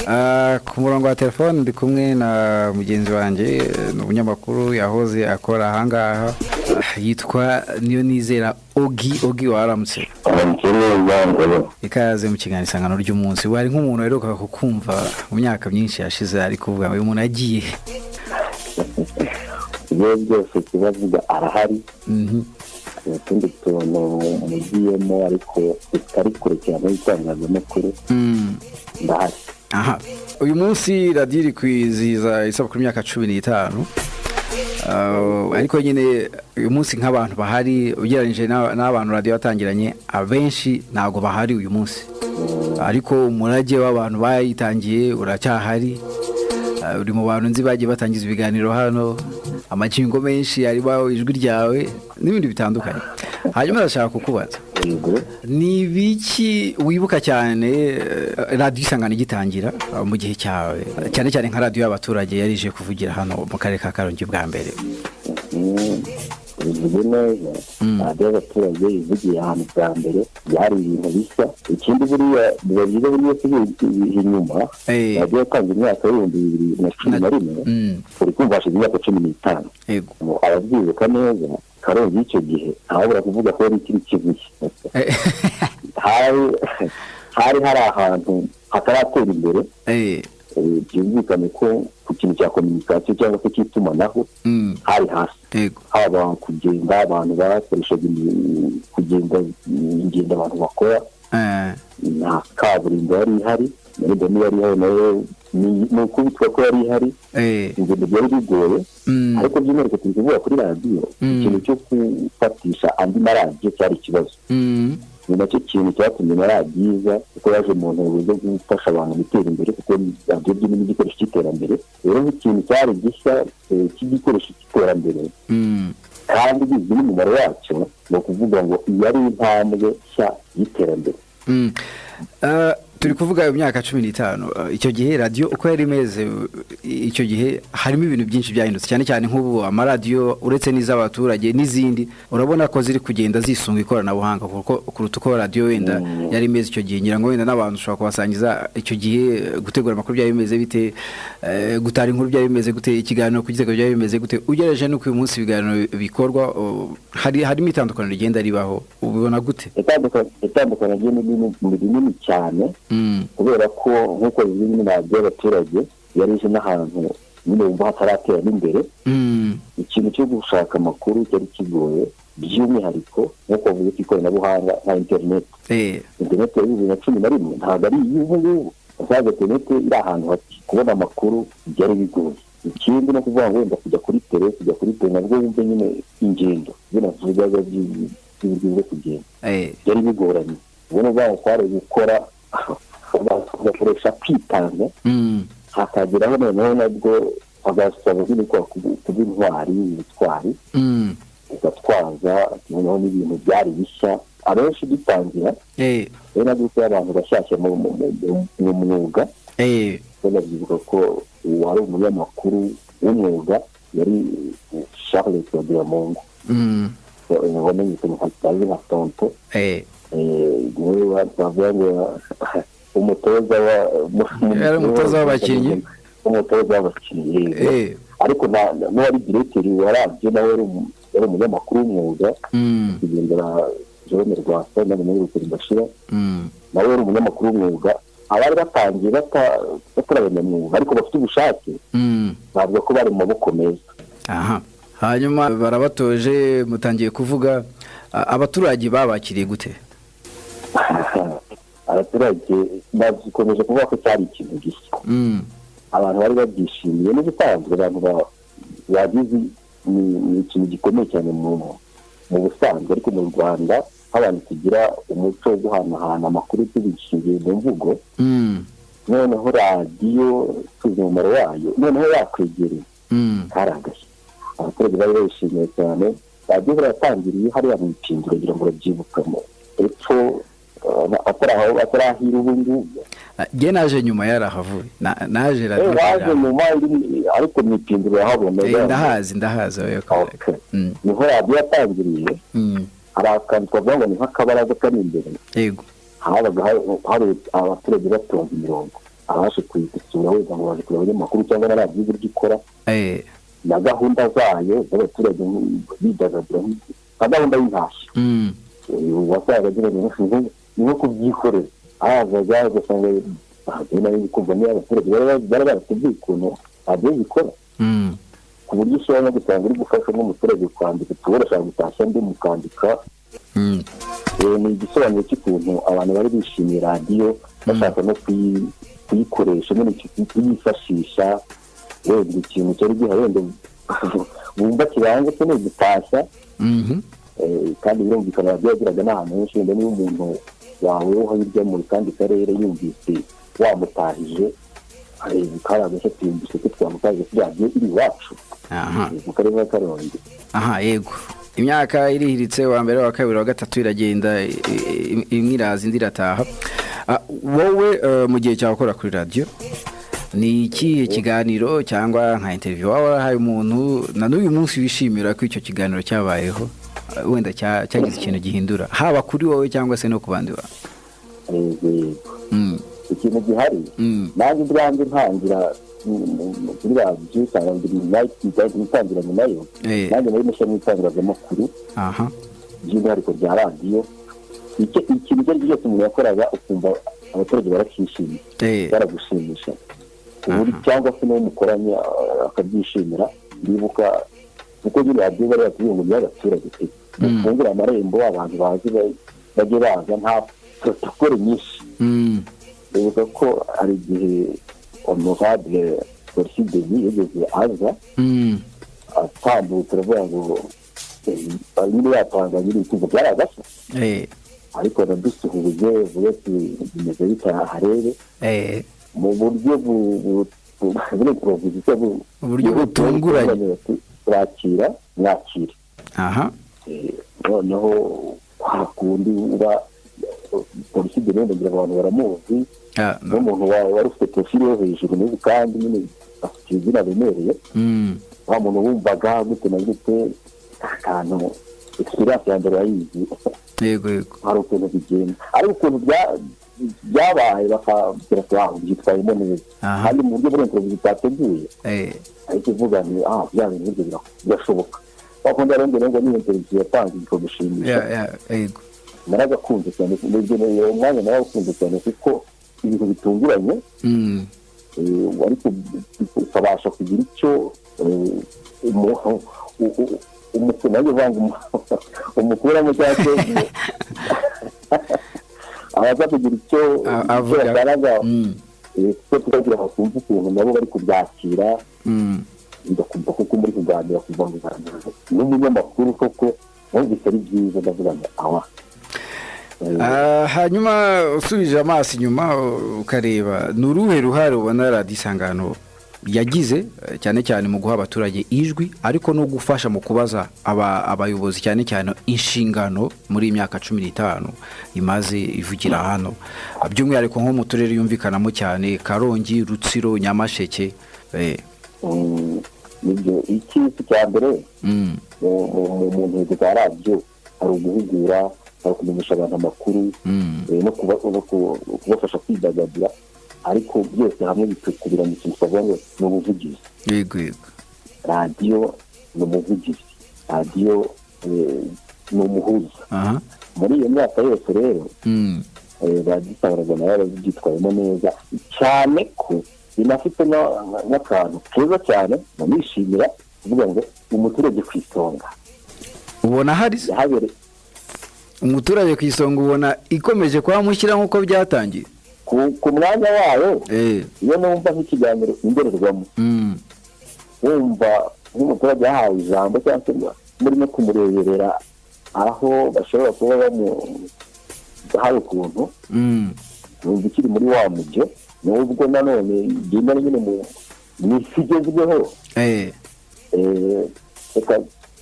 Ku murongo wa telefone ndi kumwe na mugenzi wanjye n'umunyamakuru yahoze akora ahangaha yitwa Niyonizera Ogi waramutse. Ikaze mu kiganiro Isangano ry'umunsi. Wari nk'umuntu aheruka kukumva mu myaka myinshi yashize ari kuvuga uyu muntu agiye. Iyo byose kibavuga arahari. Utundi tuntu mugiyemo ariko tutari kurikirana itangazamakuru. Ndahari. Aha. Uyu munsi radio iri kwizihiza isabukuru y'imyaka 15. Ariko nyine uyu munsi nk'abantu bahari ugereranije n'abantu radio yatangiranye abenshi ntago bahari uyu munsi. Ariko umurage w'abantu bayitangiye uracyahari. Uri mu bantu nzi bagiye batangiza ibiganiro hano, amakingo menshi ari bawo ijwi ryawe n'ibindi bitandukanye. Hanyuma ndashaka kukubaza ni biki wibuka cyane radio Isangano igitangira mu gihe cyawe, cyane cyane nka radio y'abaturage yarije kuvugira hano mu karere ka Karongi bwa mbere? Radio y'abaturage ivugiye ahantu bwa mbere yari ibintu bisa. Ikindi buriya bibagize buriya inyuma radio yatanze imyaka y'2011 uri kumva hashize imyaka 15. Yego ababyibuka neza Karongi icyo gihe ahobora kuvuga ko ari ikiri kivuye. hari ahantu hataratera imbere byumvikane ko ku kintu cya communication cyangwa se cy'itumanaho hari hasi. Haba kugenda abantu bakoreshaga ingendo abantu bakora na kaburimbo yari ihari n'ibyo yari ihari nayo ni ukubitwa ko yari ihari ingendo byari bigoye. Ariko by'umwihariko turi kuvuga kuri radio ikintu cyo gufatisha andi maradiyo cyari ikibazo. Ni nacyo kintu cyatumye maradiyo kuko yaje mu ntego zo gufasha abantu gutera imbere kuko radio ni igikoresho cy'iterambere. Rero ikintu cyari gishya cy'igikoresho cy'iterambere kandi bizwi n'umumaro wacyo no kuvuga ngo yari intambwe nshya y'iterambere. Turi kuvuga imyaka 15. Icyo gihe radio uko yari imeze icyo gihe harimo ibintu byinshi byahindutse, cyane cyane nk'ubu amaradiyo uretse n'iz'abaturage n'izindi urabona ko ziri kugenda zisunga ikoranabuhanga kuruta uko radio wenda yari imeze icyo gihe. Ngira ngo wenda n'abantu ushobora kubasangiza icyo gihe gutegura amakuru byari bimeze bite, gutara inkuru byari bimeze gute, ikiganiro kugitega byari bimeze gute, ugereje no uyu munsi ibiganiro bikorwa harimo itandukaniro rigenda ribaho. Ubibona gute? Itandukaniro ni cyane kubera ko nk'uko bizwi radio y'abaturage yari ije n'ahantu nyine wumva hataratera n'imbere. Ikintu cyo gushaka amakuru cyari kigoye by'umwihariko nk'uko bavuze ko ikoranabuhanga nka internet ya 2011 ntabwo ari iy'ubu. Usanga internet iri ahantu hati kubona amakuru byari bigoye. Ikindi no kuvuga ngo wenda kujya kuri tele nabwo wumve nyine ingendo binavugaga by'uburyo kugenda byari bigoranye. Ubona bwa kwari gukora bakoresha kwitanga hakageraho noneho nabwo bagasaba nyine ko kubintwari ubutwari ugatwaza noneho n'ibintu byari bishya abenshi dutangira rero nabwo abantu bashyashya mu mwuga. Banavuga ko wari umunyamakuru w'umwuga yari Charles Twagiramungu wamenye ko hatazi na tonto umutoza w'abakinnyi ariko n'uwari directeur wa radio nawe yari umunyamakuru w'umwuga kugendera Jerome Rwasa n'umunyamakuru Bashira nawe yari umunyamakuru w'umwuga. Abari batangiye batarabanyamwuga ariko bafite ubushake bavuga ko bari mu maboko meza. Aha, hanyuma barabatoje mutangiye kuvuga abaturage babakiriye gute? Abaturage bakomeje kuvuga ko cyari ikintu gishya. Abantu bari babyishimiye n'ubusanzwe abantu bagize ni ikintu gikomeye cyane mu busanzwe. Ariko mu Rwanda abantu tugira umuco wo guhanahana amakuru tubishingiye mu mvugo. Noneho radio tuzi umumaro wayo noneho yakwegereye karagashya. Abaturage bari bishimiye cyane. Radio baratangiriye hariya mu ipinduro kugira ngo babyibukamo epfo atarahira ubundi. Je naje nyuma yarahavuye naje radio nyuma ariko mu ipinduro yahabona ndahazi niho radio yatangiriye. Hari akantu twavuga ngo ni nk'akabaraza kari imbere. Yego habaga hari abaturage batonze imirongo abashe kuyisura wenda ngo baje kureba abanyamakuru cyangwa na radiyo uburyo ikora na gahunda zayo z'abaturage bidagadura nka gahunda y'intashyo wasaga agira ngo nko kubyikorera ahazaga ugasanga bagenda kumva niba abaturage bari barateguye ukuntu radiyo zikora ku buryo ushobora no gusanga uri gufasha n'umuturage kwandika tubura ashaka gutashya ndi mukandika ni igisobanuro cy'ukuntu abantu bari bishimiye radiyo bashaka no kuyikoresha kuyifashisha wenda ikintu cyari gihari wenda bumva kibanza se ni gutashya kandi birumvikana radiyo yagiraga n'ahantu henshi wenda niba umuntu wawe wo hirya mu kandi karere yumvise wamutahije kari agashya tuyumvise ko twamutahije kuri radiyo iri iwacu mu karere ka Karongi. Yego imyaka irihiritse wa mbere wa kabiri wa gatatu iragenda imwe iraza indi irataha. Wowe mu gihe cyawe ukora kuri radiyo ni ikihe kiganiro cyangwa nka interview waba warahaye umuntu na n'uyu munsi wishimira ko icyo kiganiro cyabayeho wenda cyagize ikintu gihindura haba kuri wowe cyangwa se no ku bandi bantu? Ikintu gihari nanjye ubwanjye ntangira kuri radiyo usanga itangiranye nayo nanjye nari mushya n'itangazamakuru by'umwihariko rya radiyo ikintu icyo ari cyo cyose umuntu yakoraga ukumva abaturage barakishimiye baragushimisha cyangwa se n'uwo mukoranye akabyishimira ndibuka kuko nyine radiyo bari batubwiye ngo by'abaturage mufungure amarembo abantu bazi bajye baza nta protokole nyinshi. Ndibuka ko hari igihe honorable Polisi Denis yageze aza atambutse turavuga ngo nyine yatanga nyine ikigo byaragasa ariko nadusuhuje vuba bimeze bitaharebe mu buryo uburyo butunguranye mwakira noneho kwa kundi uba Polisi Denis ngira abantu baramuzi n'umuntu wari ufite profile yo hejuru n'ubu kandi nyine afite izina rimereye wa muntu wumvaga gute na gute akantu experience ya mbere yayizi yego hari ukuntu bigenda ariko ukuntu byabaye bakabwira ko byitwayemo neza kandi mu buryo bw'interview bitateguye ariko uvuga ni bya bintu buryo birashoboka bakunda rero ngo ni interview yatanze ikogushimisha yego naragakunze cyane n'ibyo umwanya nawe ukunze cyane kuko ibintu bitunguranye ariko ukabasha kugira icyo umukino w'ivanga umukuramo cyangwa se abaza kugira icyo agaragaza kuko tukagira bakumva ukuntu nabo bari kubyakira ndakumva kuko muri kuganira kuva mu Rwanda n'umunyamakuru koko wumvise ari byiza ndavuga ngo hanyuma usubije amaso inyuma ukareba ni uruhe ruhare ubona radiyo Isangano yagize cyane cyane mu guha abaturage ijwi ariko no gufasha mu kubaza abayobozi cyane cyane inshingano muri imyaka 15 imaze ivugira hano by'umwihariko nko mu turere yumvikanamo cyane Karongi, Rutsiro, Nyamasheke? Nibyo ikintu cya mbere mu ntego za radiyo hari uguhugura hari kumenyesha abantu amakuru no kubafasha kwidagadura ariko byose hamwe bitukubira mu kintu twavuga ngo ni ubuvugizi. Yego radiyo ni umuvugizi, radiyo ni umuhuza. Muri iyo myaka yose rero radiyo nayo byitwayemo neza cyane ko inafite n'akantu keza cyane namwishimira kuvuga ngo umuturage ku isonga. Ubona hari umuturage ku isonga ubona ikomeje kwamushyira nk'uko byatangiye ku mwanya wayo. Iyo numva nk'ikiganiro indorerwamo wumva nk'umuturage yahawe ijambo cyangwa se muri no kumureberera aho bashobora kuba bamuhaye ukuntu numva ikiri muri wa mujyo nubwo nanone igenda nyine mu isi igezweho.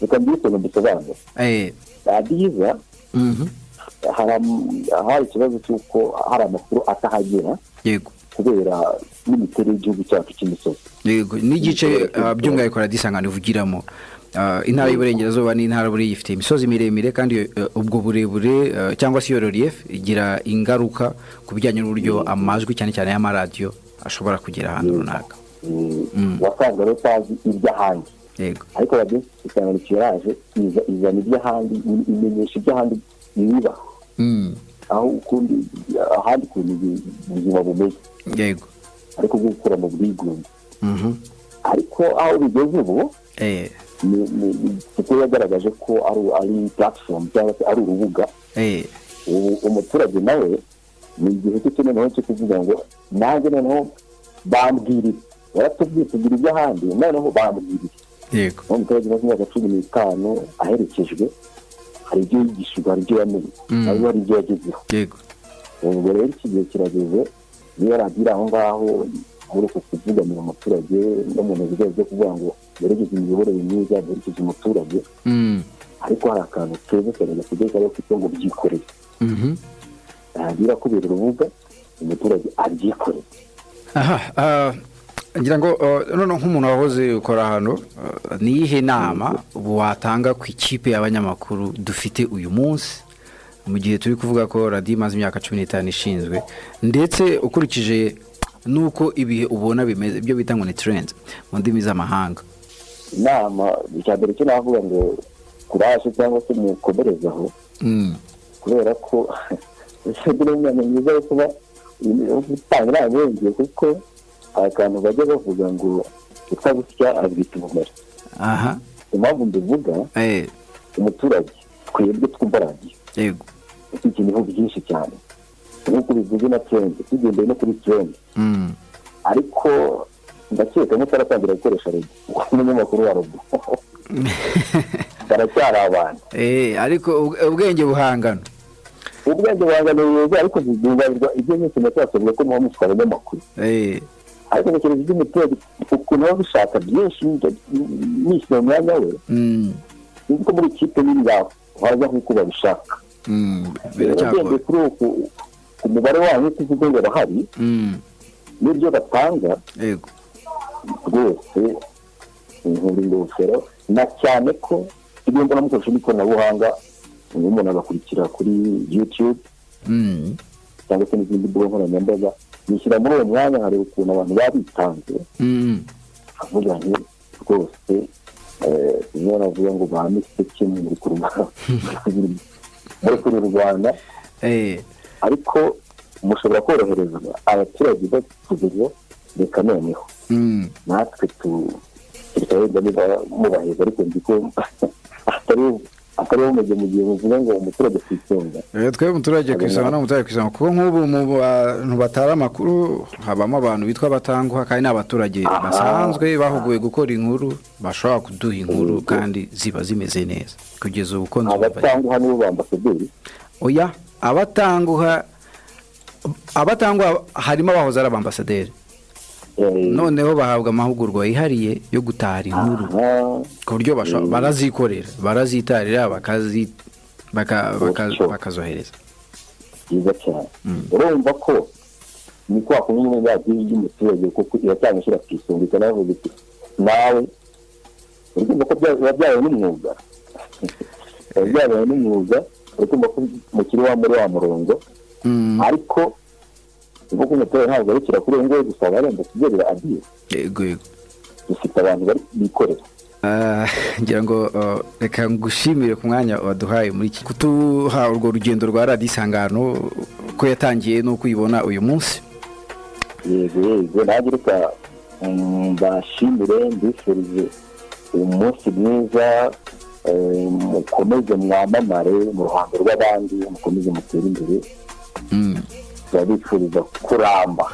Reka mbisome mbisobanure. Radiyo hari ikibazo cy'uko hari amakuru atahagera kubera n'imiterere y'igihugu cyacu cy'imisozi. Yego n'igice by'umwihariko radiyo Isangano ivugiramo intara y'Iburengerazuba n'intara buri ifite imisozi miremire kandi ubwo burebure cyangwa se iyo relief igira ingaruka ku bijyanye n'uburyo amajwi cyane cyane y'amaradiyo ashobora kugira ahantu runaka. wasanga rero utazi iby'ahandi ariko radiyo isanganiro yaje izana iby'ahandi imenyesha iby'ahandi biba aho ukundi ahandi kuntu ubuzima bumeze ariko gukura mu bwigunge ariko aho bigeze ubu kuko yagaragaje ko ari platform cyangwa se ari urubuga umuturage nawe ni igihe cyo noneho cyo kuvuga ngo nanjye noneho bambwirire baratubwiye tugira iby'ahandi noneho bambwirire umuturage maze imyaka 15 aherekejwe hari ibyo yigishijwe hari ibyo yamenye hari ibyo yagezeho ubwo rero iki gihe kirageze niyo radiyo aho ngaho muri uko kuvuganira umuturage no mu nzego zo kuvuga ngo yerekeze imiyoborere myiza yerekeze umuturage ariko hari akantu keza cyane kugeza rero kuko ngo byikoreye radiyo kubera urubuga umuturage abyikoreye ngira ngo none nk'umuntu wahoze ukora hano niyihe nama watanga ku ikipe y'abanyamakuru dufite uyu munsi mu gihe turi kuvuga ko radiyo imaze imyaka 15 ishinzwe ndetse ukurikije nuko ibihe ubona bimeze ibyo bita ngo ni trend mu ndimi z'amahanga? Inama cyambere cyo navuga ngo kurashe cyangwa se mukomerezaho kubera ko ishobora umwana mwiza wo kuba utangira abenge kuko akantu bajya bavuga ngo utagusya abita umumaro. Impamvu mbivuga umuturage twebwe twumva radiyo iki niho byinshi cyane nk'uko bivuze na trend tugendeye no kuri trend ariko ndakeka mutaratangira gukoresha radiyo n'umunyamakuru wa robo baracyari abantu ariko ubwenge buhangana yego ariko bivuga ibyo nyine natwasobwe ko muho mutwara n'amakuru ariko ntekereza iby'umuturage ukuntu baba bishaka byinshi nishyira umwanya we nzi ko muri ikipe n'ingaho waza nk'uko babishaka biracyakora kuri uku ku mubare wanyu tuvuge ngo bahari n'ibyo batanga rwose inkuru ingofero na cyane ko ibyo mbona mukoresha n'ikoranabuhanga umuntu agakurikira kuri YouTube cyangwa se n'izindi mbuga nkoranyambaga nishyira muri uwo mwanya hareba ukuntu abantu babitanze avuga nti rwose iyo navuga ngo bamise kimwe muri kuri Rwanda ariko mushobora korohereza abaturage batugejeje reka noneho natwe tukitawenda mubaheza ariko ndiko atari umeze mu gihe muvuga ngo umuturage kwisonga twebwe umuturage kwisonga n'umuturage kwisonga kuko nk'ubu mu bantu batara amakuru habamo abantu bitwa batanguha kandi n'abaturage basanzwe bahuguye gukora inkuru bashobora kuduha inkuru kandi ziba zimeze neza kugeza ubu ko abatanguha nibo bambasaderi oya abatanguha harimo abahoze ari abambasaderi noneho bahabwa amahugurwa yihariye yo gutara inkuru ku buryo barazikorera barazitarira bakazohereza byiza cyane urumva ko ni kwa kumwe n'abagiye y'umuturage kuko iracyanyishira ku isonga ikanavuga iti nawe urumva ko byabaye n'umwuga urumva ko mukiri wa muri wa murongo ariko ubwo umuturage ntabwo arikira kuri ngo gusaba arenda kugerera adiye yego dufite abantu bari bikorera ngira ngo reka ngushimire ku mwanya waduhaye muri iki kutuha urwo rugendo rwa radiyo Isangano ko yatangiye no kuyibona uyu munsi. Yego nanjye reka mbashimire mbifurize umunsi mwiza mukomeze mwamamare mu ruhando rw'abandi mukomeze mutere imbere turabifuriza kuramba.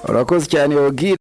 Urakoze cyane Ogi.